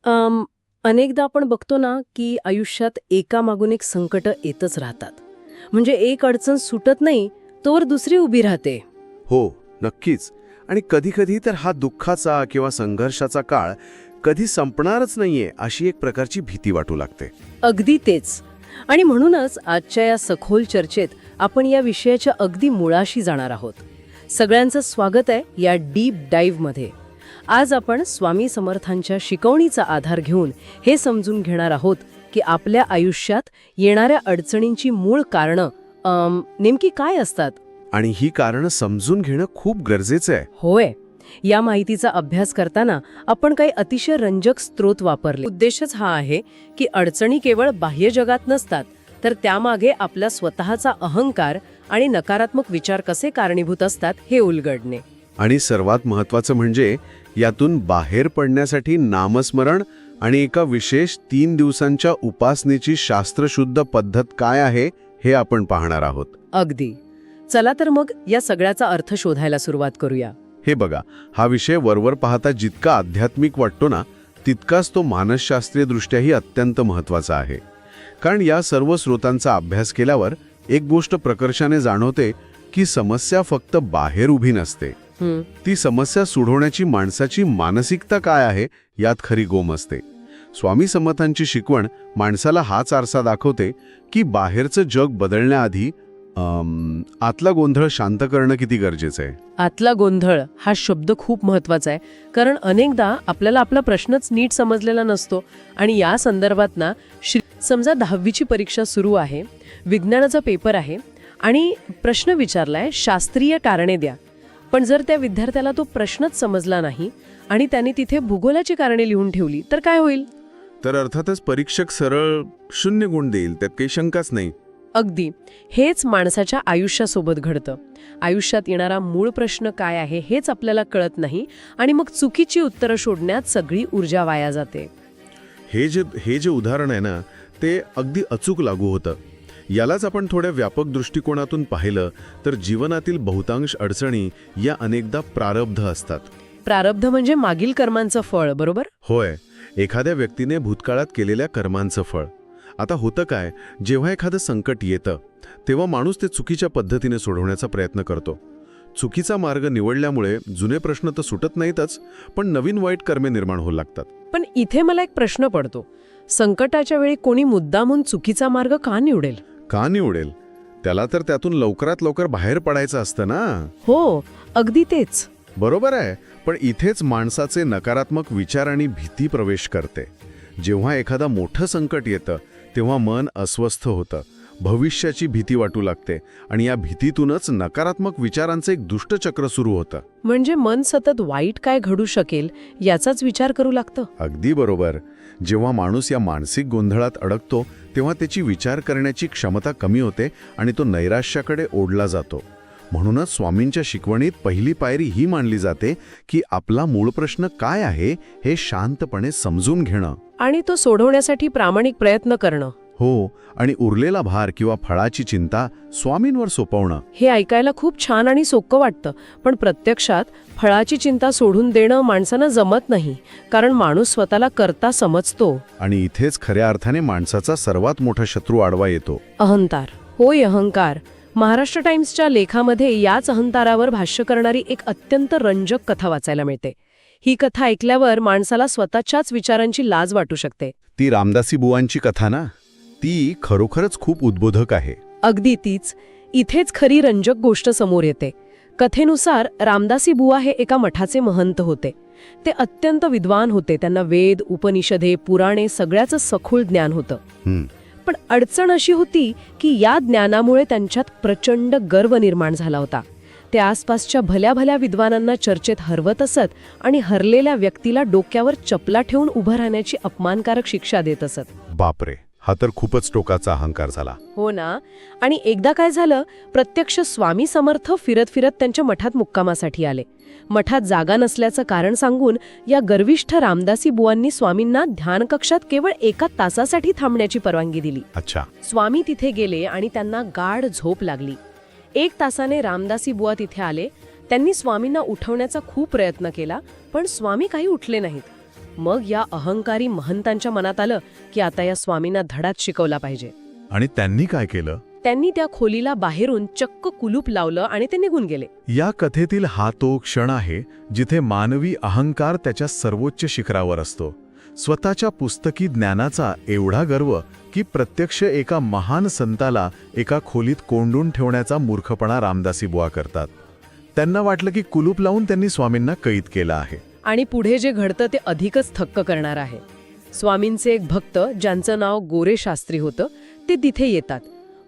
अम, अनेकदा आपण बघतो ना की आयुष्यात एकामागून एक संकट येतच राहतात. म्हणजे एक अडचण सुटत नाही तोवर दुसरी उभी राहते. हो, नक्कीच. आणि कधीकधी तर हा दुःखाचा किंवा संघर्षाचा काळ कधी संपणारच नाहीये अशी एक प्रकारची भीती वाटू लागते. अगदी तेच. आणि म्हणूनच आजच्या या सखोल चर्चेत आपण या विषयाच्या अगदी मुळाशी जाणार आहोत. सगळ्यांचं स्वागत आहे या डीप डाईव्हमध्ये. आज आपण स्वामी समर्थांच्या शिकवणीचा आधार घेऊन हे समजून घेणार आहोत की आपल्या आयुष्यात येणाऱ्या अडचणींची मूळ कारणं नेमकी काय असतात. आणि ही कारणं समजून घेणं खूप गरजेचं आहे. होय, या माहितीचा अभ्यास करताना आपण काही अतिशय रंजक स्रोत वापरले. उद्देशच हा आहे की अडचणी केवळ बाह्य जगात नसतात, तर त्यामागे आपला स्वतःचा अहंकार आणि नकारात्मक विचार कसे कारणीभूत असतात हे उलगडणे. आणि सर्वात महत्त्वाचं म्हणजे यातून बाहेर पडण्यासाठी नामस्मरण आणि एका विशेष 3 दिवसांच्या उपासनेची शास्त्रशुद्ध पद्धत काय आहे हे आपण पाहणार आहोत. अगदी. चला तर मग या सगळ्याचा अर्थ शोधायला सुरुवात करूया. हे बघा, हा विषय वरवर पाहता जितका आध्यात्मिक वाटतो ना, तितकाच तो मानसशास्त्रीय दृष्ट्याही अत्यंत महत्त्वाचा आहे. कारण या सर्व स्रोतांचा अभ्यास केल्यावर एक गोष्ट प्रकर्षाने जाणवते की समस्या फक्त बाहेर उभी नसते. ती समस्या सोडवण्याची माणसाची मानसिकता काय आहे यात खरी गोम असते. स्वामी समर्थांची शिकवण माणसाला हाच आरसा दाखवते की बाहेरचं जग बदलण्याआधी आतला गोंधळ शांत करणं किती गरजेचं आहे. आतला गोंधळ हा शब्द खूप महत्वाचा आहे, कारण अनेकदा आपल्याला आपला प्रश्नच नीट समजलेला नसतो. आणि या संदर्भात ना, समजा 10वीची परीक्षा सुरू आहे, विज्ञानाचा पेपर आहे आणि प्रश्न विचारलाय शास्त्रीय कारणे द्या. पण जर त्या विद्यार्थ्याला तो प्रश्नच समजला नाही आणि त्याने तिथे भूगोलाची कारणे लिहून ठेवली तर काय होईल? तर अर्थातच परीक्षक सरळ 0 गुण देईल, त्यात काही शंकाच नाही. अगदी. हेच माणसाच्या आयुष्यासोबत घडतं. आयुष्यात येणारा मूळ प्रश्न काय आहे हेच आपल्याला कळत नाही आणि मग चुकीची उत्तरं शोधण्यात सगळी ऊर्जा वाया जाते. हे जे उदाहरण आहे ना, ते अगदी अचूक लागू होतं. यालाच आपण थोड्या व्यापक दृष्टिकोनातून पाहिलं तर जीवनातील बहुतांश अडचणी या अनेकदा प्रारब्ध असतात. प्रारब्ध म्हणजे मागील कर्मांचं फळ, बरोबर? होय, एखाद्या व्यक्तीने भूतकाळात केलेल्या कर्मांचं फळ. आता होतं काय, जेव्हा एखादं संकट येतं तेव्हा माणूस ते चुकीच्या पद्धतीने सोडवण्याचा प्रयत्न करतो. चुकीचा मार्ग निवडल्यामुळे जुने प्रश्न तर सुटत नाहीतच, पण नवीन वाईट कर्मे निर्माण होऊ लागतात. पण इथे मला एक प्रश्न पडतो. संकटाच्या वेळी कोणी मुद्दामून चुकीचा मार्ग का निवडेल? का निवडेल? त्याला तर त्यातून लवकरात लवकर बाहेर पडायचं असतं ना. हो, अगदी तेच. बरोबर आहे. पण इथेच माणसाचे नकारात्मक विचार आणि भीती प्रवेश करते. जेव्हा एखादा मोठं संकट येतं तेव्हा मन अस्वस्थ होतं, भविष्याची भीती वाटू लागते आणि या भीतीतूनच नकारात्मक विचारांचं एक दुष्टचक्र सुरू होतं. म्हणजे मन सतत वाईट काय घडू शकेल याचाच विचार करू लागतं. अगदी बरोबर. जेव्हा माणूस या मानसिक गोंधळात अडकतो तेव्हा त्याची विचार करण्याची क्षमता कमी होते आणि तो नैराश्याकडे ओढला जातो. म्हणूनच स्वामींच्या शिकवणीत पहिली पायरी ही मानली जाते की आपला मूळ प्रश्न काय आहे हे शांतपणे समजून घेणं आणि तो सोडवण्यासाठी प्रामाणिक प्रयत्न करणं. हो, आणि उरलेला भार किंवा फळाची चिंता स्वामींवर सोपवणं. हे ऐकायला खूप छान आणि सोपं वाटतं, पण प्रत्यक्षात फळाची चिंता सोडून देणं माणसांना जमत नाही, कारण माणूस स्वतःला करता समजतो. आणि इथेच खऱ्या अर्थाने माणसाचा सर्वात मोठा शत्रू आडवा येतो, अहंकार. होय, अहंकार. महाराष्ट्र टाइम्सच्या लेखामध्ये याच अहंकारावर भाष्य करणारी एक अत्यंत रंजक कथा वाचायला मिळते. ही कथा ऐकल्यावर माणसाला स्वतःच्याच विचारांची लाज वाटू शकते. ती रामदासी बुवांची कथा ना, ती खरोखरच खूप उद्बोधक आहे. अगदी तीच. इथेच खरी रंजक गोष्ट समोर येते. कथेनुसार रामदासी बुवा हे एका मठाचे महंत होते. ते अत्यंत विद्वान होते. त्यांना वेद, उपनिषदे, पुराणे सगळ्याचं सखोल ज्ञान होतं. पण अडचण अशी होती की या ज्ञानामुळे त्यांच्यात प्रचंड गर्व निर्माण झाला होता. ते आसपासच्या भल्या भल्या विद्वानांना चर्चेत हरवत असत आणि हरलेल्या व्यक्तीला डोक्यावर चपला ठेवून उभं राहण्याची अपमानकारक शिक्षा देत असत. बापरे, हा तर खूपच टोकाचा अहंकार झाला. हो ना. आणि एकदा काय झालं, प्रत्यक्ष स्वामी समर्थ फिरत फिरत त्यांच्या मठात मुक्कामासाठी आले. मठात जागा नसल्याचं कारण सांगून या गर्विष्ठ रामदासी बुवांनी स्वामींना ध्यान कक्षात केवळ 1 तासासाठी थांबण्याची परवानगी दिली. अच्छा. स्वामी तिथे गेले आणि त्यांना गाढ झोप लागली. 1 तासाने रामदासी बुवा तिथे आले. त्यांनी स्वामींना उठवण्याचा खूप प्रयत्न केला, पण स्वामी काही उठले नाहीत. मग या अहंकारी महंतांच्या मनात आलं की आता या स्वामींना धडाच शिकवला पाहिजे. आणि त्यांनी काय केलं? त्यांनी त्या खोलीला बाहेरून चक्क कुलूप लावलं आणि ते निघून गेले. या कथेतील हा तो क्षण आहे जिथे मानवी अहंकार त्याच्या सर्वोच्च शिखरावर असतो. स्वतःच्या पुस्तकी ज्ञानाचा एवढा गर्व की प्रत्यक्ष एका महान संताला एका खोलीत कोंडून ठेवण्याचा मूर्खपणा रामदासी बुवा करतात. त्यांना वाटलं की कुलूप लावून त्यांनी स्वामींना कैद केलं आहे. आणि पुढे जे घडतं ते अधिकच थक्क करणार आहे. स्वामींचे एक भक्त ज्यांचं नाव गोरे शास्त्री होतं ते तिथे येतात.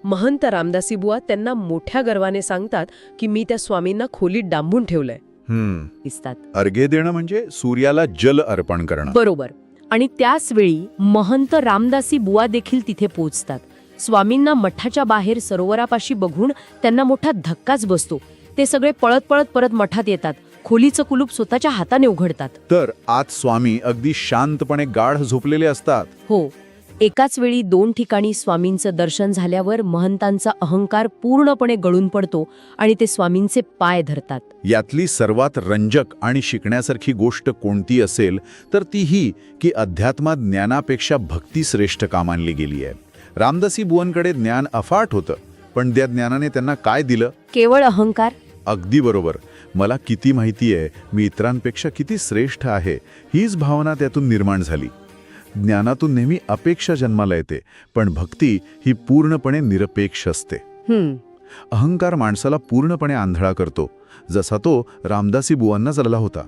महंत रामदासी बुवा त्यांना मोठ्या गर्वाने सांगतात की मी त्या स्वामींना खोलीत डांबून ठेवलंय. दिसतात अर्घ्य देणं म्हणजे सूर्याला जल अर्पण करणं. बरोबर. आणि त्याच वेळी महंत रामदासी बुवा देखील तिथे पोहोचतात. स्वामींना मठाच्या बाहेर सरोवरापाशी बघून त्यांना मोठा धक्काच बसतो. ते सगळे पळत पळत परत मठात येतात. खोलीचं कुलूप स्वतःच्या हाताने उघडतात. तर आत स्वामी अगदी शांतपणे गाढ झोपलेले असतात. हो, एकाच वेळी 2 ठिकाणी स्वामींचं दर्शन झाल्यावर महंतांचा अहंकार पूर्णपणे गळून पडतो आणि ते स्वामींचे पाय धरतात. यातली सर्वात रंजक आणि शिकण्यासारखी गोष्ट कोणती असेल तर ती ही की अध्यात्मात ज्ञानापेक्षा भक्ती श्रेष्ठ का मानली गेली आहे. रामदासी बुवांकडे ज्ञान अफाट होतं, पण त्या ज्ञानाने त्यांना काय दिलं? केवळ अहंकार. अगदी बरोबर. मला किती माहिती आहे, मी इतरांपेक्षा किती श्रेष्ठ आहे, हीच भावना त्यातून निर्माण झाली. ज्ञानातून नेहमी अपेक्षा जन्माला येते, पण भक्ती ही पूर्णपणे निरपेक्ष असते. अहंकार माणसाला पूर्णपणे आंधळा करतो, जसा तो रामदासी बुवांना झाला होता.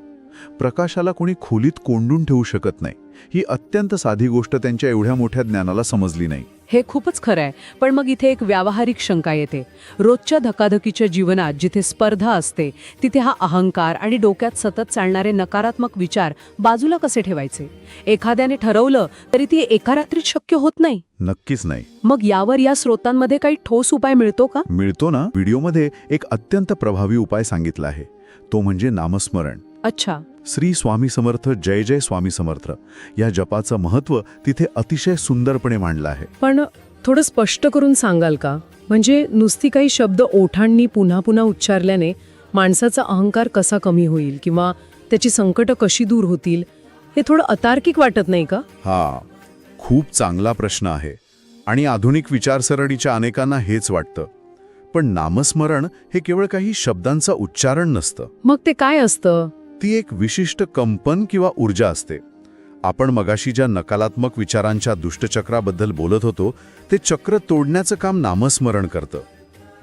प्रकाशाला कोणी खोलीत कोंडून ठेवू शकत नाही. ही अत्यंत साधी गोष्ट त्यांच्या एवढ्या मोठ्या ज्ञानाला समजली नाही. हे खूपच खरं आहे. पण मग इथे एक व्यावहारिक शंका येते. रोजच्या धकाधकीच्या जीवनात जिथे स्पर्धा असते तिथे हा अहंकार आणि डोक्यात सतत चालणारे नकारात्मक विचार बाजूला कसे ठेवायचे? एखाद्याने ठरवलं तरी ती एका रात्रीत शक्य होत नाही. नक्कीच नाही. मग यावर या स्रोतांमध्ये काही ठोस उपाय मिळतो का? मिळतो ना. व्हिडिओमध्ये एक अत्यंत प्रभावी उपाय सांगितला आहे, तो म्हणजे नामस्मरण. अच्छा. श्री स्वामी समर्थ, जय जय स्वामी समर्थ या जपाचं महत्त्व तिथे अतिशय सुंदरपणे मांडलं आहे. पण थोडं स्पष्ट करून सांगाल का? म्हणजे नुसती काही शब्द ओठांनी पुन्हा पुन्हा उच्चारल्याने माणसाचा अहंकार कसा कमी होईल किंवा त्याची संकटं कशी दूर होतील, हे थोडं अतार्किक वाटत नाही का? हा खूप चांगला प्रश्न आहे आणि आधुनिक विचारसरणीच्या अनेकांना हेच वाटतं. पण नामस्मरण हे केवळ काही शब्दांचं उच्चारण नसतं. मग ते काय असतं? ती एक विशिष्ट कंपन किंवा ऊर्जा असते. आपण मगाशी ज्या नकारात्मक विचारांच्या दुष्टचक्राबद्दल बोलत होतो ते चक्र तोडण्याचं काम नामस्मरण करतं.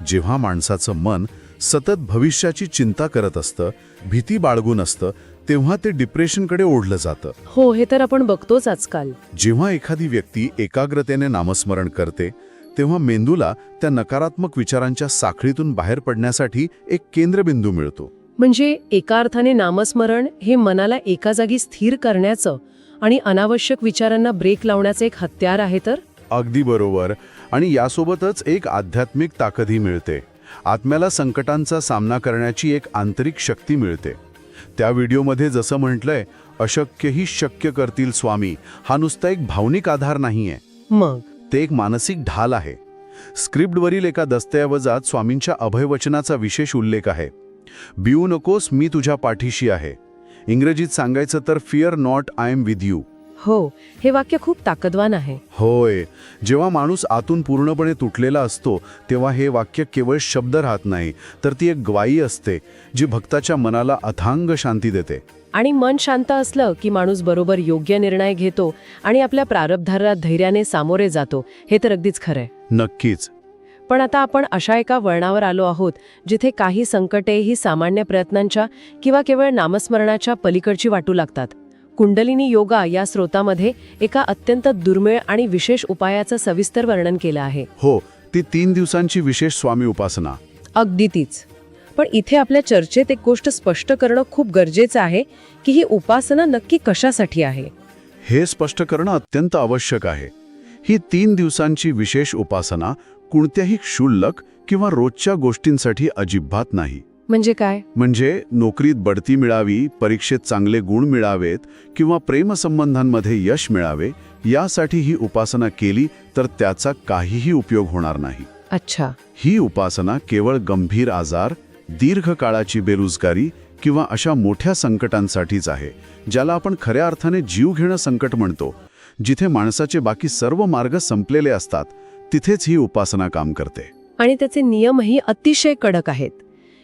जेव्हा माणसाचं मन सतत भविष्याची चिंता करत असतं, भीती बाळगून असतं, तेव्हा ते डिप्रेशनकडे ओढलं जातं. हो, हे तर आपण बघतोच आजकाल. जेव्हा एखादी व्यक्ती एकाग्रतेने नामस्मरण करते तेव्हा मेंदूला त्या नकारात्मक विचारांच्या साखळीतून बाहेर पडण्यासाठी एक केंद्रबिंदू मिळतो. म्हणजे एका अर्थाने नामस्मरण हे मनाला एका जागी स्थिर करण्याचं आणि अनावश्यक विचारांना ब्रेक लावण्याचं एक हत्यार आहे. तर अगदी बरोबर. आणि यासोबतच एक आध्यात्मिक ताकदही मिळते. आत्म्याला संकटांचा सामना करण्याची एक आंतरिक शक्ती मिळते. त्या व्हिडिओमध्ये जसं म्हटलंय, अशक्यही शक्य करतील स्वामी, हा नुसता एक भावनिक आधार नाहीये, मग ते एक मानसिक ढाल आहे. स्क्रिप्टवरील एका दस्तऐवजात स्वामींच्या अभयवचनाचा विशेष उल्लेख आहे. भिऊ नकोस, मी तुझ्या पाठीशी आहे. इंग्रजीत सांगायचं तर fear not, I am with you. हो, हे वाक्य खूप ताकदवान आहे. होय. जेव्हा माणूस आतून पूर्णपणे तुटलेला असतो तेव्हा हे वाक्य केवळ शब्द राहत नाही, तर ती एक ग्वाही असते जी भक्ताच्या मनाला अथांग शांती देते. आणि मन शांत असलं की माणूस बरोबर योग्य निर्णय घेतो आणि आपल्या प्रारब्धाला धैर्याने सामोरे जातो. हे तर अगदीच खरंय. नक्कीच. पण आता आपण अशा एका वळणावर आलो आहोत जिथे काही संकटे ही सामान्य प्रयत्नांच्या किंवा केवळ नामस्मरणाच्या पलीकडची वाटू लागतात. कुंडलिनी योगा या स्रोतामध्ये एका अत्यंत दुर्मिळ आणि विशेष उपायाचं सविस्तर वर्णन केलं आहे. हो, ती 3 दिवसांची विशेष स्वामी उपासना. अगदी तीच. पण इथे आपल्या चर्चेत एक गोष्ट स्पष्ट करणं खूप गरजेचं आहे की ही उपासना नक्की कशासाठी आहे. हे स्पष्ट करणं अत्यंत आवश्यक आहे. ही 3 दिवसांची विशेष उपासना कोणत्याही क्षुल्लक किंवा रोजच्या गोष्टींसाठी अजिबात नाही. म्हणजे काय? म्हणजे नोकरीत बढती मिळावी, परीक्षेत चांगले गुण मिळावेत किंवा प्रेमसंबंधांमध्ये यश मिळावे, यासाठी ही उपासना केली तर त्याचा काहीही उपयोग होणार नाही. अच्छा. ही उपासना केवळ गंभीर आजार, दीर्घकाळाची बेरोजगारी किंवा अशा मोठ्या संकटांसाठीच आहे, ज्याला आपण खऱ्या अर्थाने जीव घेणं संकट म्हणतो. जिथे माणसाचे बाकी सर्व मार्ग संपलेले असतात, तिथेच ही उपासना काम करते. आणि त्याचे नियमही अतिशय कडक आहेत.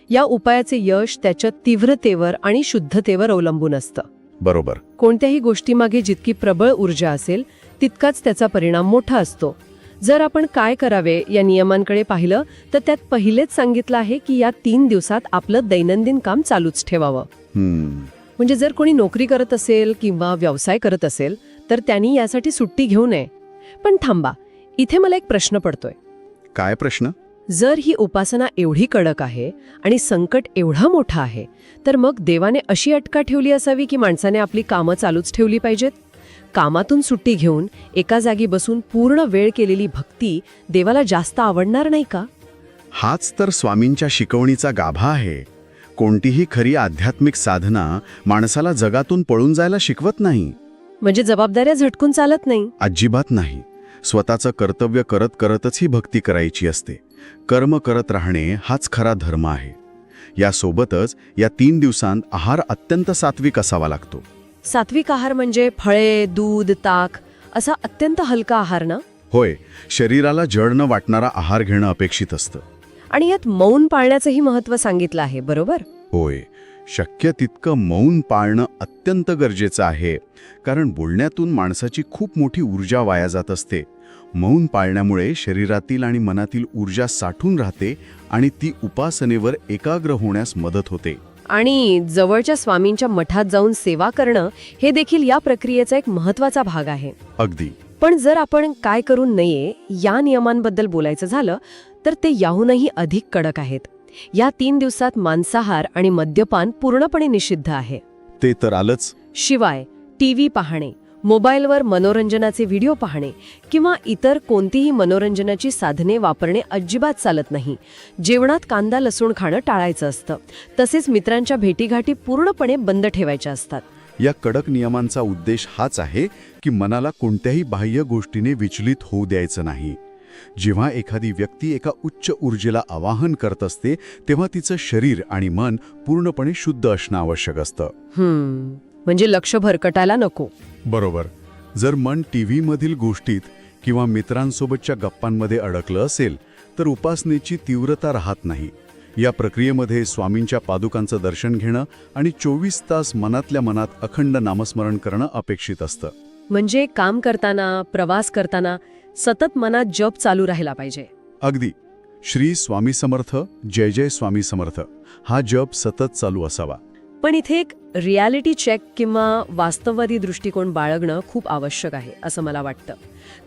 या उपायाचे यश त्याच्या तीव्रतेवर आणि शुद्धतेवर अवलंबून असतं. बरोबर. कोणत्याही गोष्टीमागे जितकी प्रबळ ऊर्जा असेल तितकाच त्याचा परिणाम मोठा असतो. जर आपण काय करावे या नियमांकडे पाहिलं तर त्यात पहिलेच सांगितलं आहे की या 3 दिवसात आपलं दैनंदिन काम चालूच ठेवावं. म्हणजे जर कोणी नोकरी करत असेल किंवा व्यवसाय करत असेल तर त्यांनी यासाठी सुट्टी घेऊ नये. पण थांबा, इथे मला एक प्रश्न पडतोय. काय प्रश्न? जर ही उपासना एवढी कडक आहे आणि संकट एवढं मोठं आहे, तर मग देवाने अशी अटका ठेवली असावी की माणसाने आपली कामं चालूच ठेवली पाहिजेत? कामातून सुट्टी घेऊन एका जागी बसून पूर्ण वेळ केलेली भक्ती देवाला जास्त आवडणार नाही का? हाच तर स्वामींच्या शिकवणीचा गाभा आहे. कोणतीही खरी आध्यात्मिक साधना माणसाला जगातून पळून जायला शिकवत नाही. म्हणजे जबाबदाऱ्या झटकून चालत नाही. अजिबात नाही. स्वतःचं कर्तव्य करत करतच ही भक्ती करायची असते. कर्म करत राहणे हाच खरा धर्म आहे. यासोबतच या 3 दिवसांत आहार अत्यंत सात्विक असावा लागतो. सात्विक आहार म्हणजे फळे, दूध, ताक असा अत्यंत हलका आहार ना? होय, शरीराला जड न वाटणारा आहार घेणं अपेक्षित असतं. आणि यात मौन पाळण्याचंही महत्त्व सांगितलं आहे, बरोबर? होय, शक्य तितकं मौन पाळणं अत्यंत गरजेचं आहे. कारण बोलण्यातून माणसाची खूप मोठी ऊर्जा वाया जात असते. मौन पाळण्यामुळे शरीरातील आणि मनातील ऊर्जा साठून राहते आणि ती उपासनेवर एकाग्र होण्यास मदत होते. आणि जवळच्या स्वामींच्या मठात जाऊन सेवा करणं हे देखील या प्रक्रियेचा एक महत्त्वाचा भाग आहे. अगदी. पण जर आपण काय करू नये या नियमांबद्दल बोलायचं झालं तर ते याहूनही अधिक कडक आहेत. या 3 दिवसात मांसाहार आणि मद्यपान पूर्णपणे निषिद्ध आहे. ते तर आलंच. शिवाय टीव्ही पाहणे, मोबाईलवर मनोरंजनाचे व्हिडिओ पाहणे किंवा इतर कोणतीही मनोरंजनाची साधने वापरणे अजिबात चालत नाही. जेवणात कांदा लसूण खाणं टाळायचं असतं. तसेच मित्रांच्या भेटीगाठी पूर्णपणे बंद ठेवायच्या असतात. या कडक नियमांचा उद्देश हाच आहे की मनाला कोणत्याही बाह्य गोष्टीने विचलित होऊ द्यायचं नाही. जेव्हा एखादी व्यक्ती एका उच्च ऊर्जेला आवाहन करत असते तेव्हा तिचं शरीर आणि मन पूर्णपणे शुद्ध असणं आवश्यक असतं. म्हणजे लक्ष भरकटायला नको. बरोबर. जर मन टीव्ही मधील गोष्टीत किंवा मित्रांसोबतच्या गप्पांमध्ये अडकलं असेल तर उपासनेची तीव्रता राहत नाही. या प्रक्रियेमध्ये स्वामींच्या पादुकांचं दर्शन घेणं आणि 24 तास मनातल्या मनात अखंड नामस्मरण करणं अपेक्षित असतं. म्हणजे काम करताना, प्रवास करताना सतत मनात जप चालू राहिला पाहिजे. अगदी. श्री स्वामी समर्थ, जय जय स्वामी समर्थ हा जप सतत चालू असावा. पण इथे एक रियालिटी चेक किंवा वास्तववादी दृष्टिकोन बाळगणं खूप आवश्यक आहे असं मला वाटतं.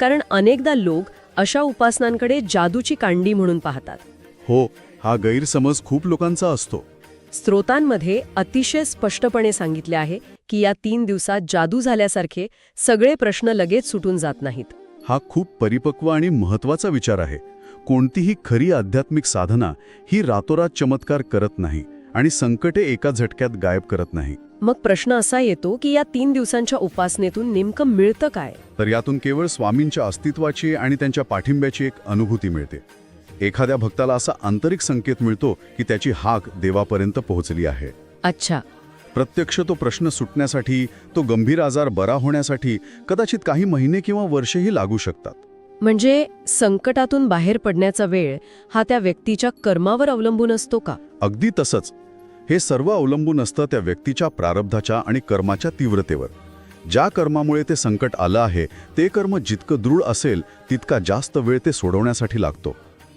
कारण अनेकदा लोक अशा उपासनांकडे जादूची कांडी म्हणून पाहतात. हो, हा गैरसमज खूप लोकांचा असतो. स्रोतांमध्ये अतिशय स्पष्टपणे सांगितले आहे की या 3 दिवसात जादू झाल्यासारखे सगळे प्रश्न लगेच सुटून जात नाहीत. हा खूप परिपक्व आणि महत्त्वाचा विचार आहे. कोणतीही खरी आध्यात्मिक साधना ही रातोरात चमत्कार करत नाही आणि संकटे एका झटक्यात गायब करत नाही. मग प्रश्न असा येतो की या 3 दिवसांच्या उपासनेतून नेमकं मिळतं काय? तर यातून केवळ स्वामींच्या अस्तित्वाची आणि त्यांच्या पाठिंब्याची एक अनुभूती मिळते. एखाद्या भक्ताला असा आंतरिक संकेत मिळतो की त्याची हाक देवापर्यंत पोहोचली आहे. अच्छा. प्रत्यक्ष तो प्रश्न सुटण्यासाठी, तो गंभीर आजार बरा होण्यासाठी कदाचित काही महिने किंवा वर्षेही लागू शकतात. म्हणजे संकटातून बाहेर पडण्याचा वेळ हा त्या व्यक्तीच्या कर्मावर अवलंबून असतो का? अगदी तसंच. हे सर्व अवलंबून असतं त्या व्यक्तीच्या प्रारब्धाच्या आणि कर्माच्या तीव्रतेवर. ज्या कर्मामुळे ते संकट आलं आहे ते कर्म जितकं दृढ असेल तितका जास्त वेळ ते सोडवण्यासाठी लागतो.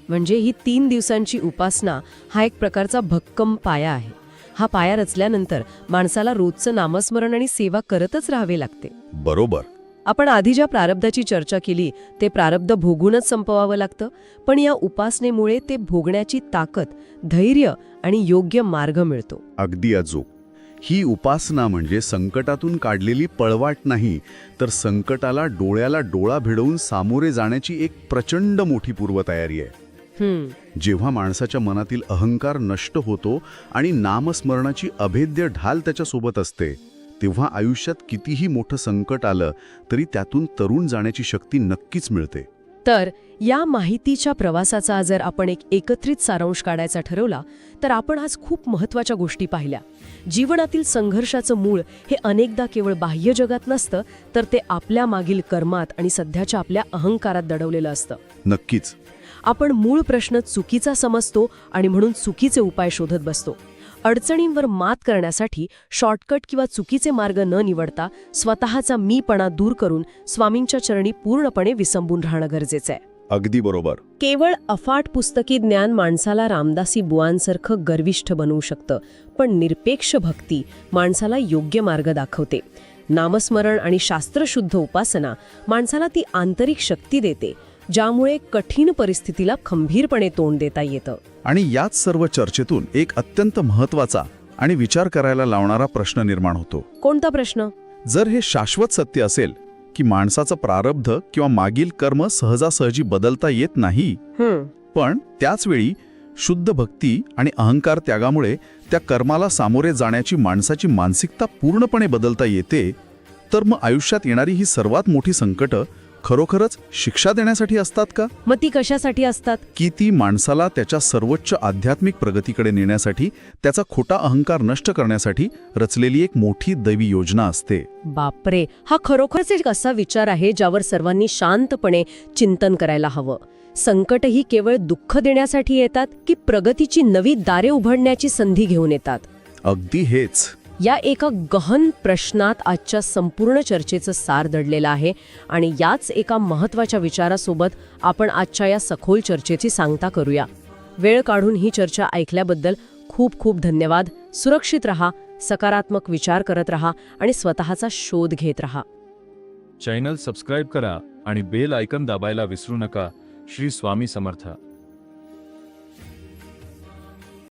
म्हणजे ही 3 दिवसांची उपासना हा एक प्रकारचा भक्कम पाया आहे. हा पाया रचल्यानंतर माणसाला रोजचं नामस्मरण आणि सेवा करतच राहावे लागते. बरोबर. आपण आधी ज्या प्रारब्धाची चर्चा केली ते प्रारब्ध भोगूनच संपवावं लागतं. पण या उपासनेमुळे ते भोगण्याची ताकद, धैर्य आणि योग्य मार्ग मिळतो. अगदी अचूक. ही उपासना म्हणजे संकटातून काढलेली पळवाट नाही, तर संकटाला डोळ्याला डोळा भिडवून सामोरे जाण्याची एक प्रचंड मोठी पूर्वतयारी आहे. जेव्हा माणसाच्या मनातील अहंकार नष्ट होतो आणि नामस्मरणाची अभेद्य ढाल त्याच्यासोबत असते तेव्हा आयुष्यात कितीही मोठं संकट आलं तरी त्यातून तरुण जाण्याची शक्ती नक्कीच मिळते. तर या माहितीच्या प्रवासाचा जर आपण एक एकत्रित सारांश काढायचा ठरवला तर आपण आज खूप महत्त्वाच्या गोष्टी पाहिल्या. जीवनातील संघर्षाचं मूळ हे अनेकदा केवळ बाह्य जगात नसतं, तर ते आपल्या मागील कर्मात आणि सध्याच्या आपल्या अहंकारात दडवलेलं असतं. नक्कीच. आपण मूळ प्रश्न चुकीचा समजतो आणि म्हणून चुकीचे उपाय शोधत बसतो. अडचणींवर मात करण्यासाठी शॉर्टकट किंवा चुकीचे मार्ग न निवडता स्वतःचा मीपणा दूर करून स्वामींच्या चरणी पूर्णपणे विसंबून राहणं गरजेचं आहे. अगदी बरोबर. केवळ अफाट पुस्तकी ज्ञान माणसाला रामदासी बुवांसारखं गर्विष्ठ बनवू शकतं, पण निरपेक्ष भक्ती माणसाला योग्य मार्ग दाखवते. नामस्मरण आणि शास्त्रशुद्ध उपासना माणसाला ती आंतरिक शक्ती देते, ज्यामुळे कठीण परिस्थितीला खंबीरपणे तोंड देता येतं. आणि याच सर्व चर्चेतून एक अत्यंत महत्त्वाचा आणि विचार करायला लावणारा प्रश्न निर्माण होतो. कोणता प्रश्न? जर हे शाश्वत सत्य असेल की माणसाचं प्रारब्ध किंवा मागील कर्म सहजासहजी बदलता येत नाही, पण त्याचवेळी शुद्ध भक्ती आणि अहंकार त्यागामुळे त्या कर्माला सामोरे जाण्याची माणसाची मानसिकता पूर्णपणे बदलता येते, तर मग आयुष्यात येणारी ही सर्वात मोठी संकटं खरोखरच शिक्षा देण्यासाठी असतात का? मग ती कशासाठी असतात? की ती माणसाला त्याच्या सर्वोच्च आध्यात्मिक प्रगतीकडे नेण्यासाठी, त्याचा खोटा अहंकार नष्ट करण्यासाठी रचलेली एक मोठी दैवी योजना असते. बापरे, हा खरोखरच एक असा विचार आहे ज्यावर सर्वांनी शांतपणे चिंतन करायला हवं. संकटही केवळ दुःख देण्यासाठी येतात की प्रगतीची नवी दारे उघडण्याची संधी घेऊन येतात? अगदी हेच. या एका गहन प्रश्नात आजच्या संपूर्ण चर्चेचं सार दडलेलं आहे आणि याच एका महत्त्वाच्या विचारासोबत आपण आजच्या या सखोल चर्चेची सांगता करूया. वेळ काढून ही चर्चा ऐकल्याबद्दल खूप खूप धन्यवाद. सुरक्षित रहा, सकारात्मक विचार करत रहा आणि स्वतःचा शोध घेत रहा. चॅनल सबस्क्राईब करा आणि बेल आयकॉन दाबायला विसरू नका. श्री स्वामी समर्थ.